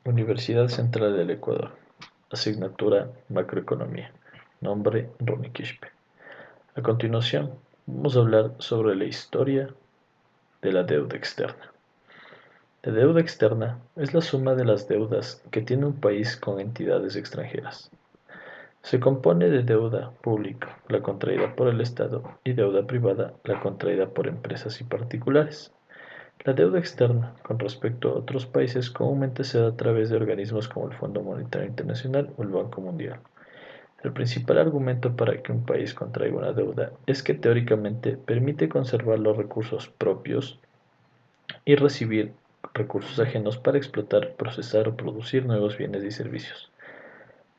Universidad Central del Ecuador. Asignatura Macroeconomía. Nombre Ronnie Quispe. A continuación, vamos a hablar sobre la historia de la deuda externa. La deuda externa es la suma de las deudas que tiene un país con entidades extranjeras. Se compone de deuda pública, la contraída por el Estado, y deuda privada, la contraída por empresas y particulares. La deuda externa con respecto a otros países comúnmente se da a través de organismos como el Fondo Monetario Internacional o el Banco Mundial. El principal argumento para que un país contraiga una deuda es que teóricamente permite conservar los recursos propios y recibir recursos ajenos para explotar, procesar o producir nuevos bienes y servicios.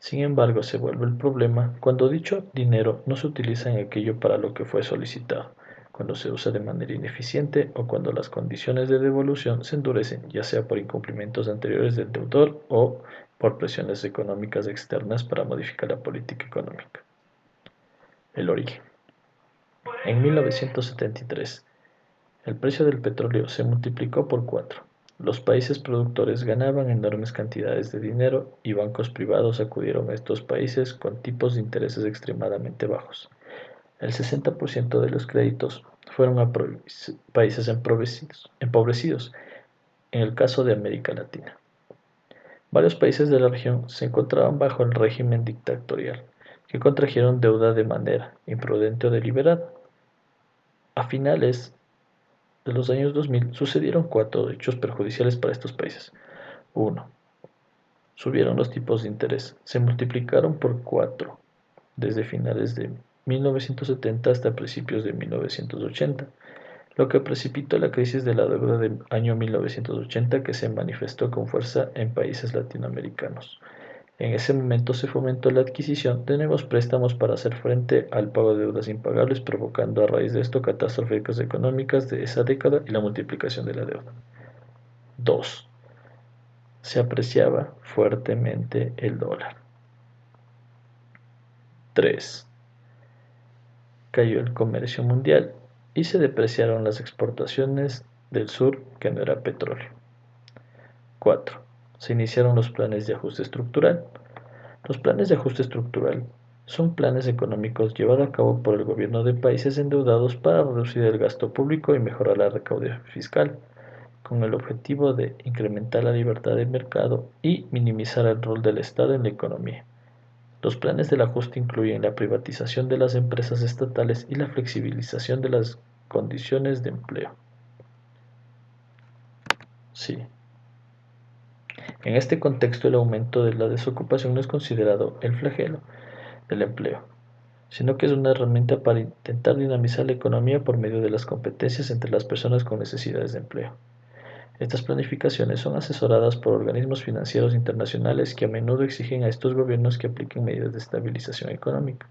Sin embargo, se vuelve el problema cuando dicho dinero no se utiliza en aquello para lo que fue solicitado, cuando se usa de manera ineficiente o cuando las condiciones de devolución se endurecen, ya sea por incumplimientos anteriores del deudor o por presiones económicas externas para modificar la política económica. El origen. En 1973, el precio del petróleo se multiplicó por 4. Los países productores ganaban enormes cantidades de dinero y bancos privados acudieron a estos países con tipos de intereses extremadamente bajos. El 60% de los créditos fueron a países empobrecidos, en el caso de América Latina. Varios países de la región se encontraban bajo el régimen dictatorial, que contrajeron deuda de manera imprudente o deliberada. A finales de los años 2000 sucedieron 4 hechos perjudiciales para estos países. 1. Subieron los tipos de interés. Se multiplicaron por 4 desde finales de 1970 hasta principios de 1980, lo que precipitó la crisis de la deuda del año 1980 que se manifestó con fuerza en países latinoamericanos. En ese momento se fomentó la adquisición de nuevos préstamos para hacer frente al pago de deudas impagables, provocando a raíz de esto catástrofes económicas de esa década y la multiplicación de la deuda. 2. Se apreciaba fuertemente el dólar. 3. Cayó el comercio mundial y se depreciaron las exportaciones del sur, que no era petróleo. 4. Se iniciaron los planes de ajuste estructural. Los planes de ajuste estructural son planes económicos llevados a cabo por el gobierno de países endeudados para reducir el gasto público y mejorar la recaudación fiscal, con el objetivo de incrementar la libertad de mercado y minimizar el rol del Estado en la economía. Los planes del ajuste incluyen la privatización de las empresas estatales y la flexibilización de las condiciones de empleo. Sí. En este contexto, el aumento de la desocupación no es considerado el flagelo del empleo, sino que es una herramienta para intentar dinamizar la economía por medio de las competencias entre las personas con necesidades de empleo. Estas planificaciones son asesoradas por organismos financieros internacionales que a menudo exigen a estos gobiernos que apliquen medidas de estabilización económica.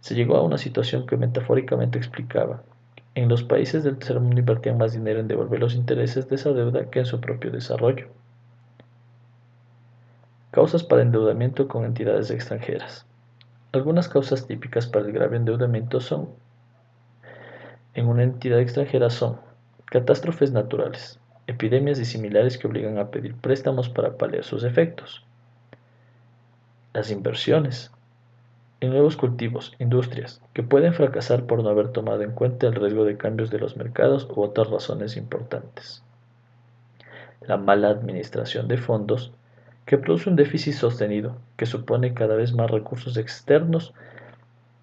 Se llegó a una situación que metafóricamente explicaba: en los países del tercer mundo invertían más dinero en devolver los intereses de esa deuda que en su propio desarrollo. Causas para endeudamiento con entidades extranjeras. Algunas causas típicas para el grave endeudamiento en una entidad extranjera son catástrofes naturales, epidemias y similares que obligan a pedir préstamos para paliar sus efectos. Las inversiones en nuevos cultivos, industrias, que pueden fracasar por no haber tomado en cuenta el riesgo de cambios de los mercados u otras razones importantes. La mala administración de fondos, que produce un déficit sostenido, que supone cada vez más recursos externos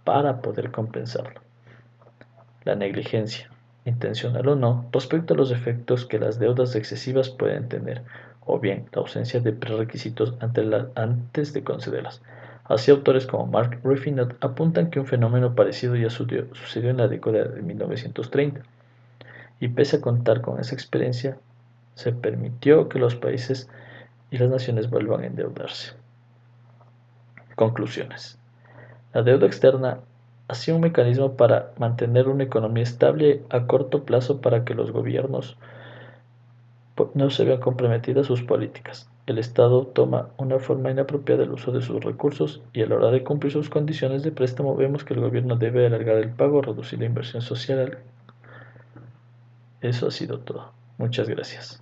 para poder compensarlo. La negligencia, intencional o no, respecto a los efectos que las deudas excesivas pueden tener, o bien la ausencia de prerequisitos antes de concederlas. Así, autores como Mark Ruffin apuntan que un fenómeno parecido ya sucedió en la década de 1930, y pese a contar con esa experiencia, se permitió que los países y las naciones vuelvan a endeudarse. Conclusiones. La deuda externa ha sido un mecanismo para mantener una economía estable a corto plazo para que los gobiernos no se vean comprometidas sus políticas. El Estado toma una forma inapropiada del uso de sus recursos y a la hora de cumplir sus condiciones de préstamo vemos que el gobierno debe alargar el pago o reducir la inversión social. Eso ha sido todo. Muchas gracias.